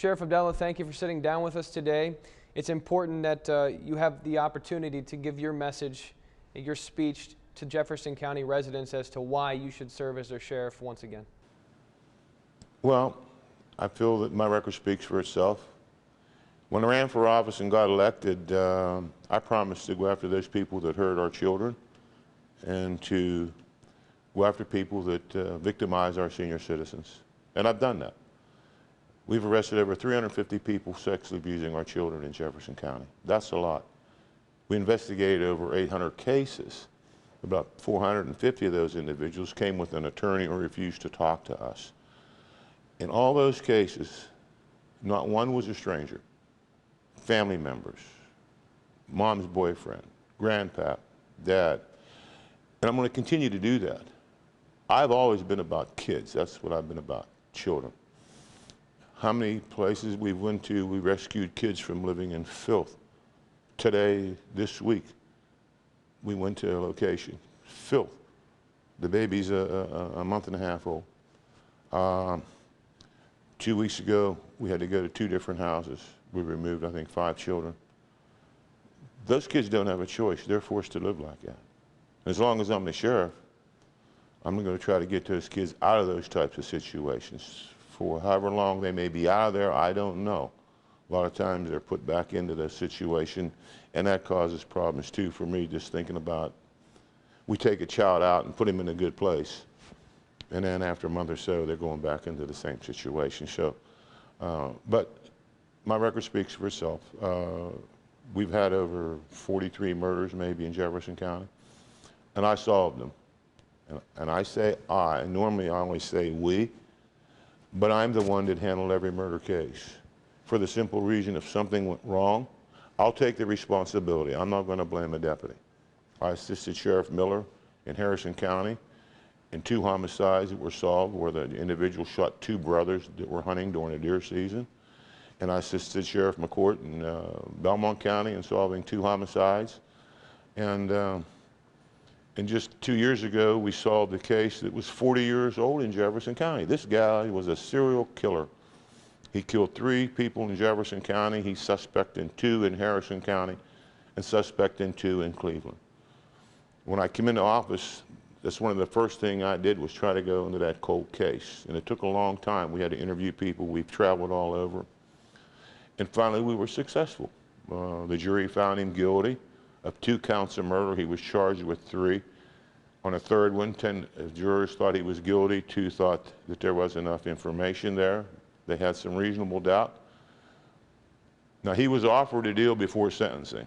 Sheriff Abdalla, thank you for sitting down with us today. It's important that you have the opportunity to give your message, your speech to Jefferson County residents as to why you should serve as their sheriff once again. Well, I feel that my record speaks for itself. When I ran for office and got elected, I promised to go after those people that hurt our children and to go after people that victimize our senior citizens. And I've done that. We've arrested over 350 people sexually abusing our children in Jefferson County. That's a lot. We investigated over 800 cases. About 450 of those individuals came with an attorney or refused to talk to us. In all those cases, not one was a stranger. Family members, mom's boyfriend, grandpa, dad. And I'm going to continue to do that. I've always been about kids. That's what I've been about, children. How many places we went to, we rescued kids from living in filth. Today, this week, we went to a location, filth. The baby's a month and a half old. 2 weeks ago, we had to go to 2 different houses. We removed, I think, 5 children. Those kids don't have a choice. They're forced to live like that. As long as I'm the sheriff, I'm going to try to get those kids out of those types of situations. For however long they may be out of there, I don't know. A lot of times they're put back into the situation, and that causes problems too for me, just thinking about, we take a child out and put him in a good place, and then after a month or so, they're going back into the same situation. So, but my record speaks for itself. We've had over 43 murders maybe in Jefferson County, and I solved them. And I say I, normally I only say we, but I'm the one that handled every murder case. For the simple reason, if something went wrong, I'll take the responsibility. I'm not going to blame a deputy. I assisted Sheriff Miller in Harrison County in 2 homicides that were solved where the individual shot 2 brothers that were hunting during the deer season. And I assisted Sheriff McCourt in Belmont County in solving 2 homicides. And just 2 years ago, we solved a case that was 40 years old in Jefferson County. This guy was a serial killer. He killed 3 people in Jefferson County. He's suspect in 2 in Harrison County and suspect in 2 in Cleveland. When I came into office, that's one of the first things I did was try to go into that cold case. And it took a long time. We had to interview people. We've traveled all over. And finally, we were successful. The jury found him guilty of 2 counts of murder. He was charged with 3. On a 3rd one, 10 jurors thought he was guilty. 2 thought that there was enough information there. They had some reasonable doubt. Now, he was offered a deal before sentencing.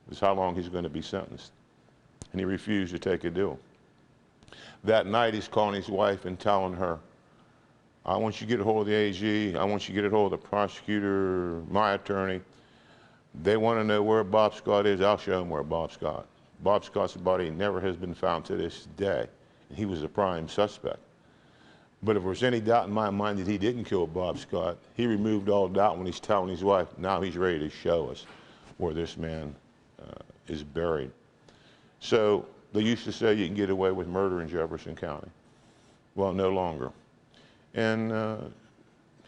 This is how long he's going to be sentenced. And he refused to take a deal. That night, he's calling his wife and telling her, I want you to get a hold of the AG. I want you to get a hold of the prosecutor, my attorney. They want to know where Bob Scott is. I'll show them where Bob Scott. Bob Scott's body never has been found to this day. And he was a prime suspect. But if there's any doubt in my mind that he didn't kill Bob Scott, he removed all doubt when he's telling his wife, now he's ready to show us where this man is buried. So they used to say you can get away with murder in Jefferson County. Well, no longer. And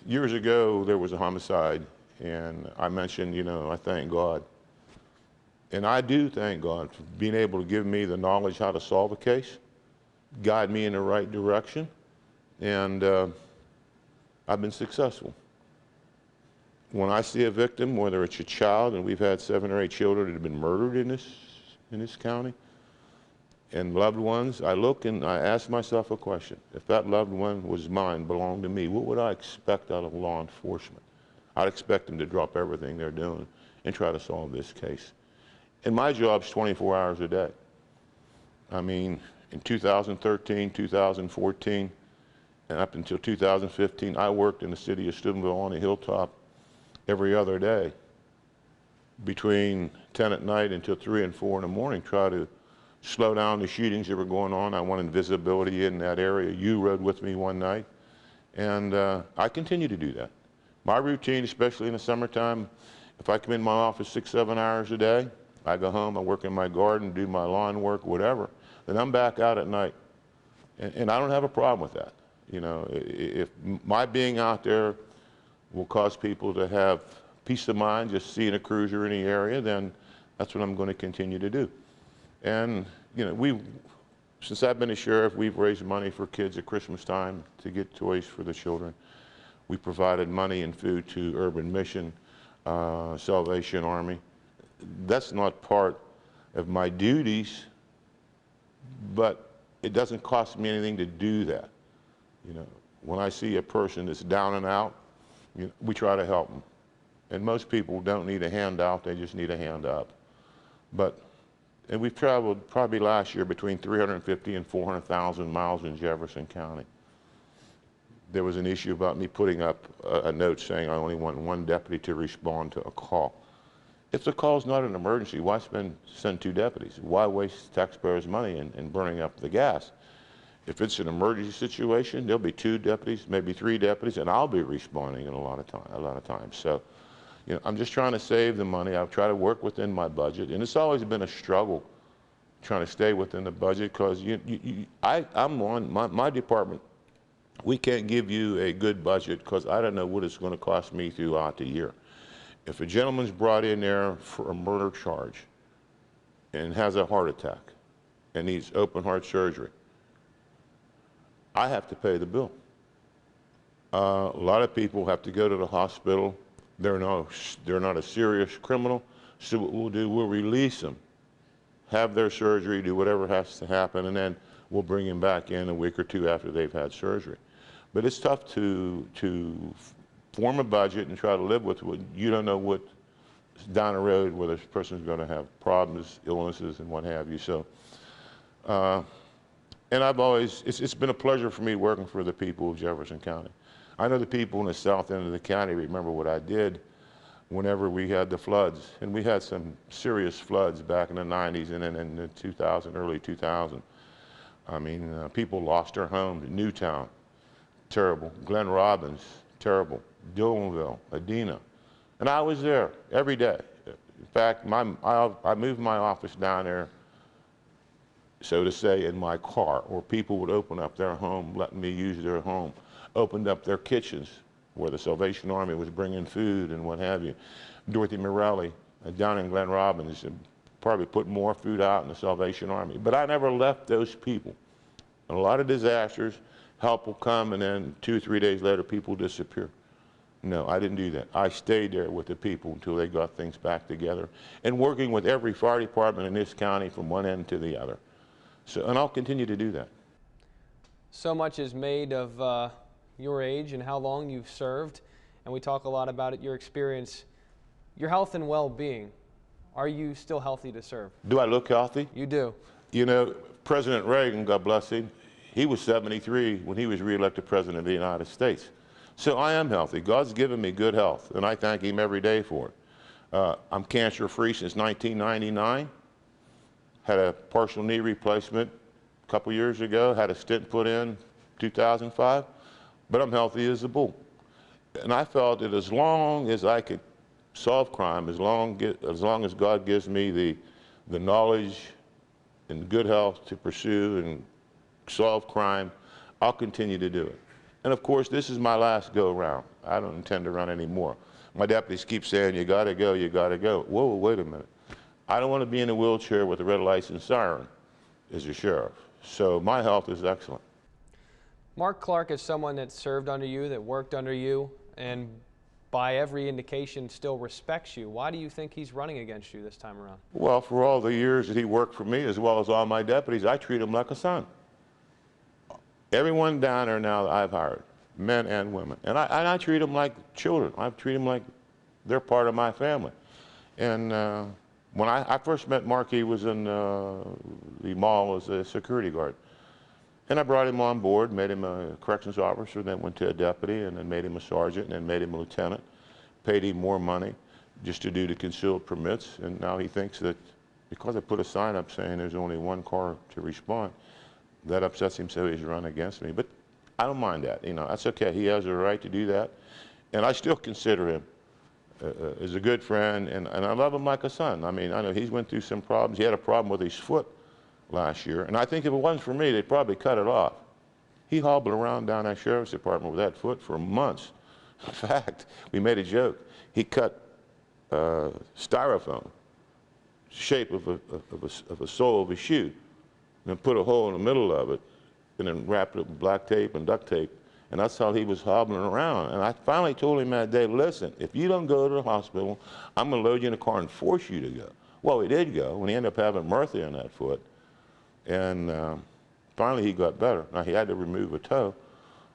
years ago, there was a homicide, and I mentioned, I thank God. And I do thank God for being able to give me the knowledge how to solve a case, guide me in the right direction, and I've been successful. When I see a victim, whether it's a child, and we've had 7 or 8 children that have been murdered in this county, and loved ones, I look and I ask myself a question. If that loved one was mine, belonged to me, what would I expect out of law enforcement? I'd expect them to drop everything they're doing and try to solve this case. And my job's 24 hours a day. I mean, in 2013, 2014, and up until 2015, I worked in the city of Steubenville on a hilltop every other day between 10 at night until 3 and 4 in the morning, try to slow down the shootings that were going on. I wanted visibility in that area. You rode with me one night, and I continue to do that. My routine, especially in the summertime, if I come in my office 6, 7 hours a day, I go home, I work in my garden, do my lawn work, whatever, then I'm back out at night. And I don't have a problem with that. If my being out there will cause people to have peace of mind just seeing a cruiser in the area, then that's what I'm going to continue to do. And, you know, since I've been a sheriff, we've raised money for kids at Christmas time to get toys for the children. We provided money and food to Urban Mission, Salvation Army. That's not part of my duties, but it doesn't cost me anything to do that. You know, when I see a person that's down and out, you know, we try to help them. And most people don't need a handout, they just need a hand up. And we've traveled probably last year between 350 and 400,000 miles in Jefferson County. There was an issue about me putting up a note saying I only want one deputy to respond to a call. If the call's not an emergency, why send 2 deputies? Why waste taxpayers' money in burning up the gas? If it's an emergency situation, there'll be 2 deputies, maybe 3 deputies, and I'll be responding a lot of times. So, you know, I'm just trying to save the money. I've tried to work within my budget, and it's always been a struggle trying to stay within the budget because I'm on my department. We can't give you a good budget because I don't know what it's going to cost me throughout the year. If a gentleman's brought in there for a murder charge and has a heart attack and needs open heart surgery, I have to pay the bill. A lot of people have to go to the hospital. They're not a serious criminal, so what we'll do, we'll release them, have their surgery, do whatever has to happen, and then we'll bring them back in a week or 2 after they've had surgery. But it's tough to form a budget and try to live with what you don't know what's down the road, whether this person's going to have problems, illnesses, and what have you. So, and it's been a pleasure for me working for the people of Jefferson County. I know the people in the south end of the county remember what I did whenever we had the floods. And we had some serious floods back in the 90s and then in the early 2000. I mean, people lost their homes. Newtown, terrible. Glen Robbins, terrible. Dillonville, Adena. And I was there every day. In fact, I moved my office down there, so to say, in my car, where people would open up their home, letting me use their home. Opened up their kitchens where the Salvation Army was bringing food and what have you. Dorothy Morelli down in Glen Robbins probably put more food out in the Salvation Army. But I never left those people. And a lot of disasters, help will come and then 2 or 3 days later people disappear. No, I didn't do that. I stayed there with the people until they got things back together and working with every fire department in this county from one end to the other. So, and I'll continue to do that. So much is made of your age and how long you've served, and we talk a lot about it, your experience, your health and well-being. Are you still healthy to serve? Do I look healthy? You do. You know, President Reagan, God bless him, he was 73 when he was re-elected President of the United States. So I am healthy. God's given me good health, and I thank him every day for it. I'm cancer-free since 1999. Had a partial knee replacement a couple years ago, had a stent put in 2005. But I'm healthy as a bull. And I felt that as long as I could solve crime, as long as God gives me the knowledge and good health to pursue and solve crime, I'll continue to do it. And of course, this is my last go-round. I don't intend to run anymore. My deputies keep saying, you gotta go, you gotta go. Whoa, wait a minute. I don't want to be in a wheelchair with a red lights and siren as a sheriff. So my health is excellent. Mark Clark is someone that served under you, that worked under you, and by every indication still respects you. Why do you think he's running against you this time around? Well, for all the years that he worked for me, as well as all my deputies, I treat him like a son. Everyone down there now that I've hired, men and women, and I treat them like children. I treat them like they're part of my family. And when I first met Mark, he was in the mall as a security guard. And I brought him on board, made him a corrections officer, then went to a deputy, and then made him a sergeant, and then made him a lieutenant. Paid him more money just to do the concealed permits, and now he thinks that because I put a sign up saying there's only one car to respond, that upsets him, so he's run against me. But I don't mind that, you know, that's okay. He has a right to do that, and I still consider him as a good friend, and I love him like a son. I mean, I know he's went through some problems. He had a problem with his foot last year, and I think if it wasn't for me, they'd probably cut it off. He hobbled around down that sheriff's department with that foot for months. In fact, we made a joke. He cut styrofoam, shape of a sole of a shoe, and then put a hole in the middle of it, and then wrapped it with black tape and duct tape. And that's how he was hobbling around. And I finally told him that day, listen, if you don't go to the hospital, I'm going to load you in a car and force you to go. Well, he did go, and he ended up having Murphy on that foot. And finally, he got better. Now, he had to remove a toe.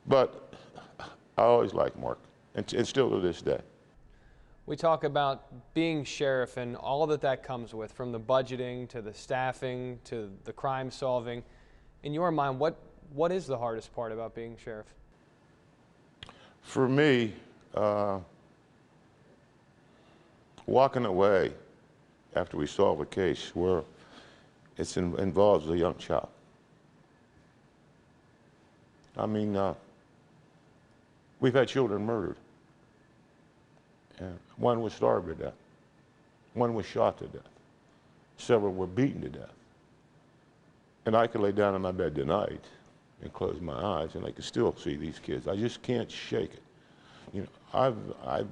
But I always liked Mark, and still to this day. We talk about being sheriff and all that comes with, from the budgeting to the staffing to the crime solving. In your mind, what is the hardest part about being sheriff? For me, walking away after we solve a case where it involves a young child. I mean, we've had children murdered. And one was starved to death. One was shot to death. Several were beaten to death. And I could lay down in my bed tonight and close my eyes, and I could still see these kids. I just can't shake it. You know, I've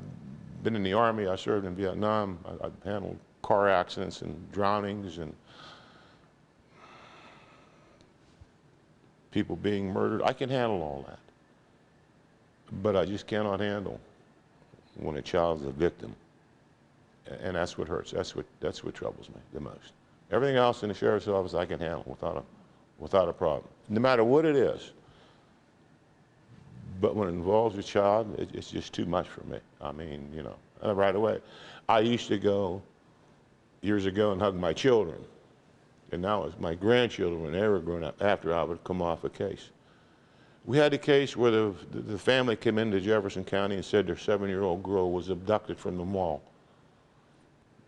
been in the Army. I served in Vietnam. I've handled car accidents and drownings and people being murdered. I can handle all that. But I just cannot handle when a child's a victim. And that's what hurts. That's what troubles me the most. Everything else in the sheriff's office I can handle without a problem, no matter what it is. But when it involves a child, it's just too much for me. I mean, you know, right away. I used to go years ago and hug my children. And now it's my grandchildren, when they were growing up, after I would come off a case. We had a case where the family came into Jefferson County and said their 7-year-old girl was abducted from the mall.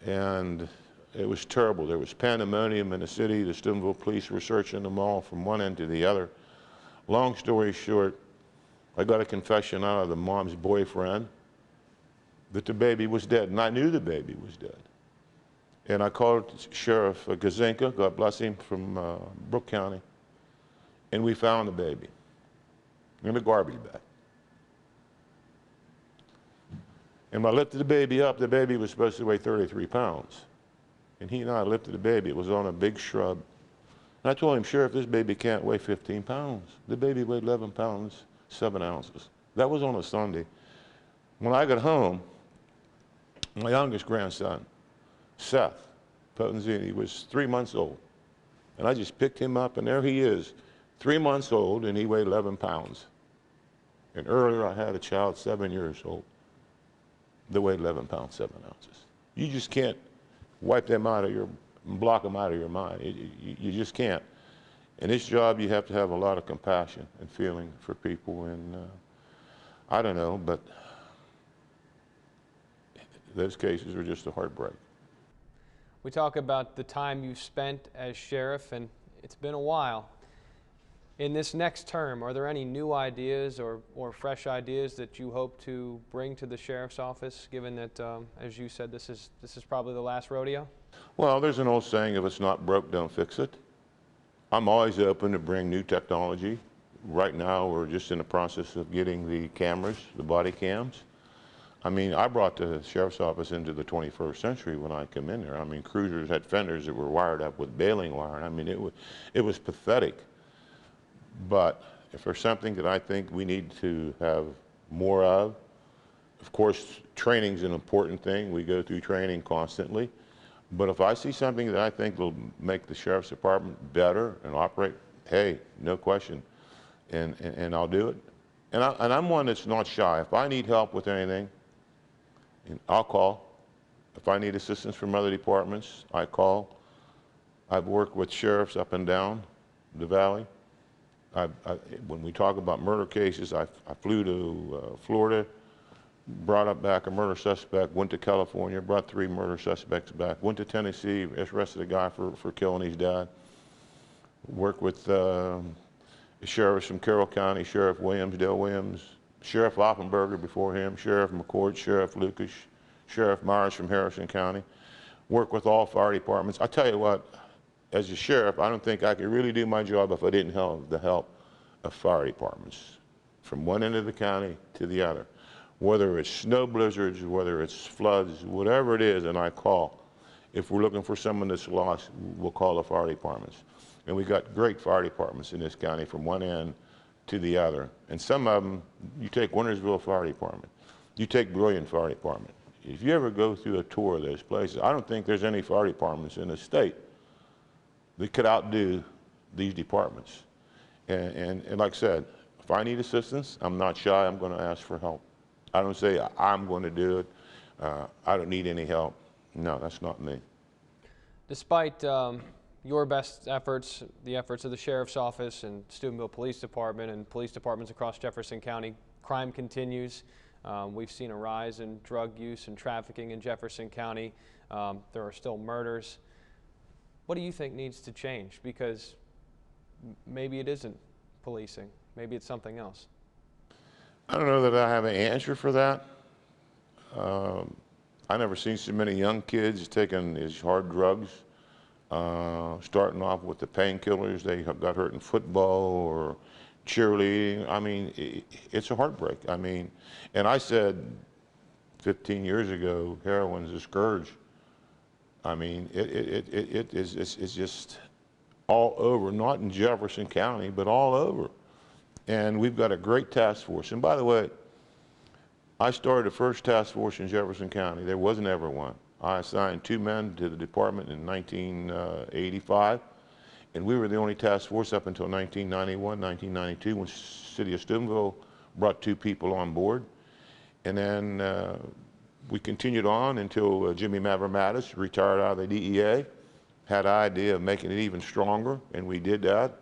And it was terrible. There was pandemonium in the city. The Steubenville police were searching the mall from one end to the other. Long story short, I got a confession out of the mom's boyfriend that the baby was dead, and I knew the baby was dead. And I called Sheriff Gazinka, God bless him, from Brooke County, and we found the baby in a garbage bag. And when I lifted the baby up, the baby was supposed to weigh 33 pounds. And he and I lifted the baby. It was on a big shrub. And I told him, Sheriff, this baby can't weigh 15 pounds. The baby weighed 11 pounds, 7 ounces. That was on a Sunday. When I got home, my youngest grandson, Seth Potenzini, was 3 months old. And I just picked him up, and there he is, 3 months old, and he weighed 11 pounds. And earlier I had a child 7 years old that weighed 11 pounds, 7 ounces. You just can't wipe them out of block them out of your mind. You just can't. In this job, you have to have a lot of compassion and feeling for people, and I don't know, but those cases are just a heartbreak. We talk about the time you've spent as sheriff, and it's been a while. In this next term, are there any new ideas or fresh ideas that you hope to bring to the sheriff's office, given that, as you said, this is probably the last rodeo? Well, there's an old saying, if it's not broke, don't fix it. I'm always open to bring new technology. Right now, we're just in the process of getting the cameras, the body cams. I mean, I brought the sheriff's office into the 21st century when I came in there. I mean, cruisers had fenders that were wired up with baling wire. I mean, it was pathetic. But if there's something that I think we need to have more of course, training's an important thing. We go through training constantly. But if I see something that I think will make the sheriff's department better and operate, hey, no question, and I'll do it. And I'm one that's not shy. If I need help with anything, I'll call. If I need assistance from other departments, I call. I've worked with sheriffs up and down the valley. When we talk about murder cases, I flew to Florida, brought up back a murder suspect, went to California, brought 3 murder suspects back, went to Tennessee, arrested a guy for killing his dad. Worked with sheriffs from Carroll County, Sheriff Williams, Dale Williams, Sheriff Offenberger before him, Sheriff McCord, Sheriff Lucas, Sheriff Myers from Harrison County. Worked with all fire departments. I tell you what, as a sheriff, I don't think I could really do my job if I didn't have the help of fire departments from one end of the county to the other. whether it's snow blizzards, whether it's floods, whatever it is, and I call. If we're looking for someone that's lost, we'll call the fire departments. And we got great fire departments in this county from one end to the other. And some of them, you take Wintersville Fire Department, you take Brilliant Fire Department. If you ever go through a tour of those places, I don't think there's any fire departments in the state that could outdo these departments. And like I said, if I need assistance, I'm not shy, I'm going to ask for help. I don't say I'm going to do it, I don't need any help. No, that's not me. Despite your best efforts, the efforts of the Sheriff's Office and Steubenville Police Department and police departments across Jefferson County, crime continues. We've seen a rise in drug use and trafficking in Jefferson County. There are still murders. What do you think needs to change? Because maybe it isn't policing, maybe it's something else. I don't know that I have an answer for that. I never seen so many young kids taking these hard drugs, starting off with the painkillers. They got hurt in football or cheerleading. I mean, it's a heartbreak. I mean, and I said 15 years ago, heroin's a scourge. I mean, it's just all over, not in Jefferson County, but all over. And we've got a great task force. And by the way, I started the first task force in Jefferson County. There wasn't ever one. I assigned 2 men to the department in 1985, and we were the only task force up until 1991, 1992, when the city of Steubenville brought 2 people on board. And then we continued on until Jimmy Mavromatis retired out of the DEA, had an idea of making it even stronger, and we did that.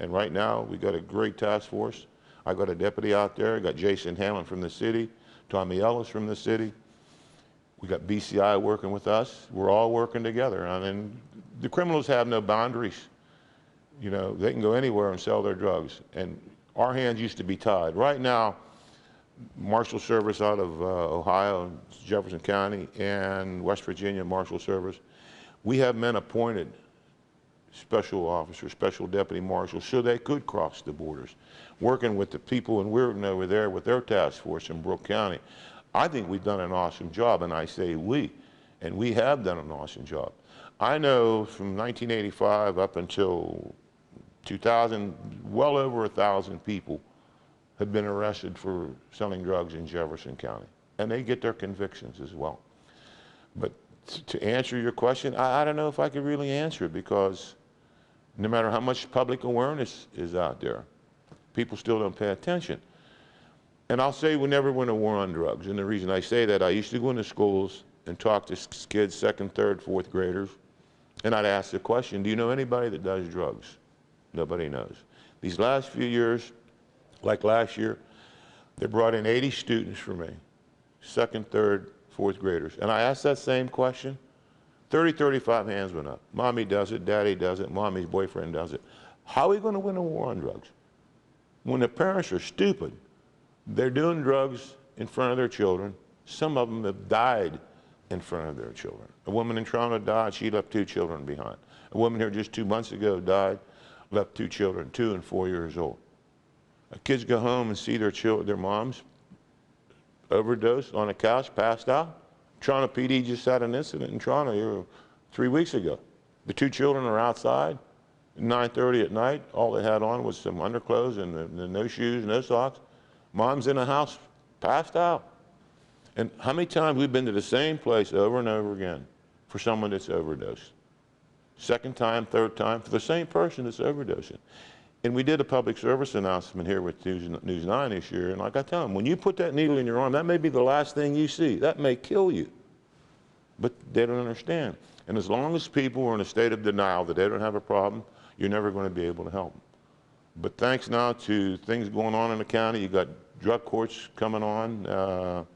And right now, we got a great task force. I got a deputy out there. I got Jason Hanlon from the city, Tommy Ellis from the city. We got BCI working with us. We're all working together. I mean, the criminals have no boundaries. You know, they can go anywhere and sell their drugs. And our hands used to be tied. Right now, Marshal Service out of Ohio, Jefferson County, and West Virginia Marshal Service, we have men appointed, special officers, special deputy marshals, so they could cross the borders, working with the people in Weirton over there with their task force in Brooke County. I think we've done an awesome job, and I say we, and we have done an awesome job. I know from 1985 up until 2000, well over 1,000 people had been arrested for selling drugs in Jefferson County, and they get their convictions as well. But to answer your question, I don't know if I could really answer it, because no matter how much public awareness is out there, people still don't pay attention. And I'll say we never win a war on drugs. And the reason I say that, I used to go into schools and talk to kids, 2nd, 3rd, 4th graders, and I'd ask the question, do you know anybody that does drugs? Nobody knows. These last few years, like last year, they brought in 80 students for me, 2nd, 3rd, 4th graders. And I asked that same question. 30, 35 hands went up. Mommy does it, daddy does it, mommy's boyfriend does it. How are we going to win a war on drugs? When the parents are stupid, they're doing drugs in front of their children. Some of them have died in front of their children. A woman in Toronto died, she left 2 children behind. A woman here just 2 months ago died, left 2 children, 2 and 4 years old. Kids go home and see their moms overdosed on a couch, passed out. Toronto PD just had an incident in Toronto here 3 weeks ago. The 2 children are outside at 9:30 at night. All they had on was some underclothes and no shoes, no socks. Mom's in the house, passed out. And how many times we've been to the same place over and over again for someone that's overdosed? 2nd time, 3rd time, for the same person that's overdosing. And we did a public service announcement here with News 9 this year, and like I tell them, when you put that needle in your arm, that may be the last thing you see. That may kill you. But they don't understand. And as long as people are in a state of denial that they don't have a problem, you're never going to be able to help them. But thanks now to things going on in the county, you got drug courts coming on,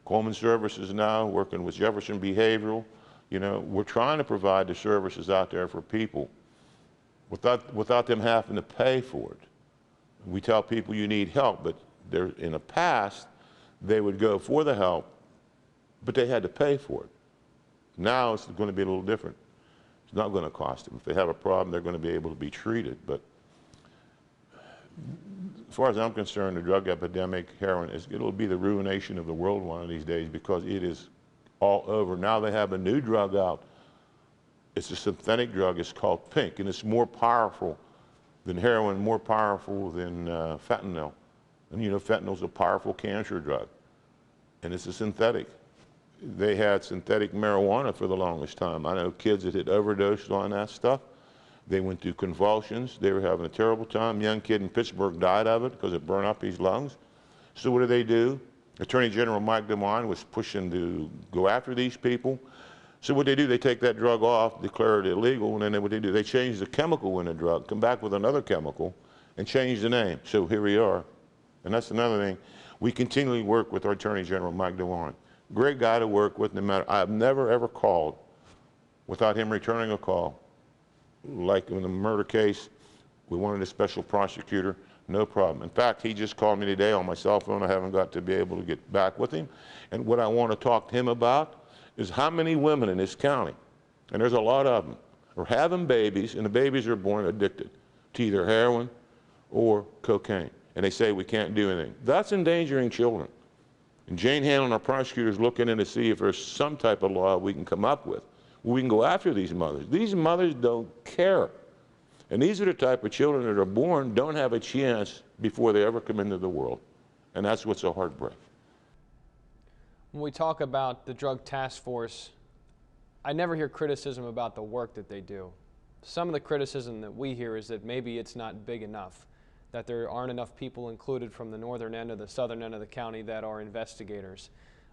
Coleman Services now working with Jefferson Behavioral. You know, we're trying to provide the services out there for people without them having to pay for it. We tell people you need help, but in the past, they would go for the help, but they had to pay for it. Now it's going to be a little different. It's not going to cost them. If they have a problem, they're going to be able to be treated. But as far as I'm concerned, the drug epidemic, heroin, it'll be the ruination of the world one of these days because it is all over. Now they have a new drug out. It's a synthetic drug. It's called pink, and it's more powerful than heroin, more powerful than fentanyl. And you know, fentanyl's a powerful cancer drug, and it's a synthetic. They had synthetic marijuana for the longest time. I know kids that had overdosed on that stuff. They went through convulsions. They were having a terrible time. A young kid in Pittsburgh died of it because it burned up his lungs. So what do? Attorney General Mike DeWine was pushing to go after these people. So what they do, they take that drug off, declare it illegal, and then what they do, they change the chemical in the drug, come back with another chemical, and change the name. So here we are. And that's another thing. We continually work with our Attorney General Mike DeWine. Great guy to work with, no matter. I've never ever called without him returning a call. Like in the murder case, we wanted a special prosecutor, no problem. In fact, he just called me today on my cell phone. I haven't got to be able to get back with him. And what I want to talk to him about is how many women in this county, and there's a lot of them, are having babies, and the babies are born addicted to either heroin or cocaine. And they say we can't do anything. That's endangering children. And Jane Hanlon, our prosecutor, is looking in to see if there's some type of law we can come up with. We can go after these mothers. These mothers don't care. And these are the type of children that are born, don't have a chance before they ever come into the world. And that's what's a heartbreak. When we talk about the drug task force, I never hear criticism about the work that they do. Some of the criticism that we hear is that maybe it's not big enough, that there aren't enough people included from the northern end or the southern end of the county that are investigators.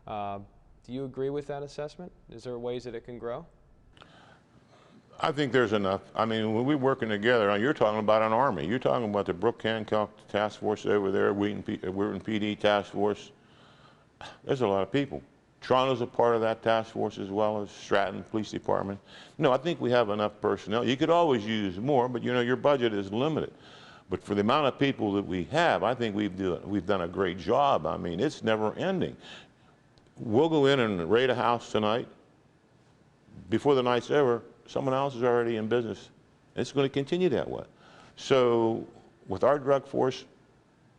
Do you agree with that assessment? Is there ways that it can grow? I think there's enough. I mean, when we're working together, you're talking about an army. You're talking about the Brooke Hancock Task Force over there, Wheaton PD Task Force. There's a lot of people. Toronto's a part of that task force as well as Stratton Police Department. No, I think we have enough personnel. You could always use more, but you know, your budget is limited. But for the amount of people that we have, I think we've done a great job. I mean, it's never ending. We'll go in and raid a house tonight. Before the night's over, someone else is already in business. And it's going to continue that way. So with our drug force,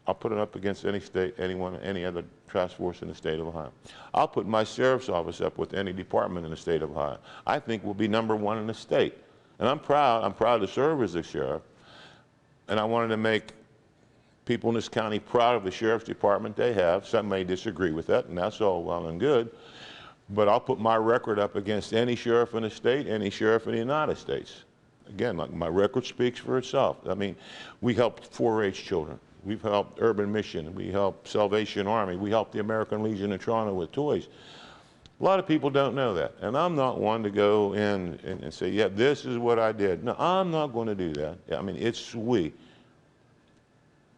I'll put it up against any state, any other task force in the state of Ohio. I'll put my sheriff's office up with any department in the state of Ohio. I think we'll be #1 in the state. And I'm proud to serve as the sheriff. And I wanted to make people in this county proud of the sheriff's department they have. Some may disagree with that, and that's all well and good. But I'll put my record up against any sheriff in the state, any sheriff in the United States. Again, like my record speaks for itself. I mean, we helped 4-H children. We've helped Urban Mission. We helped Salvation Army. We helped the American Legion of Toronto with toys. A lot of people don't know that. And I'm not one to go in and say, yeah, this is what I did. No, I'm not going to do that. I mean, it's we.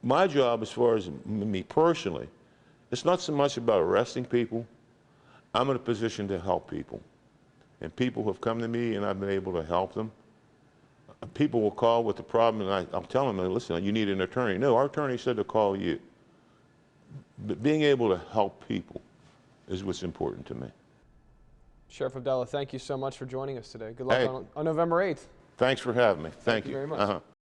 My job, as far as me personally, it's not so much about arresting people. I'm in a position to help people. And people have come to me and I've been able to help them. People will call with the problem and I'm telling them, listen, you need an attorney. No, our attorney said to call you. But being able to help people is what's important to me. Sheriff Abdalla, thank you so much for joining us today. Good luck on November 8th. Thanks for having me. Thank you Very much.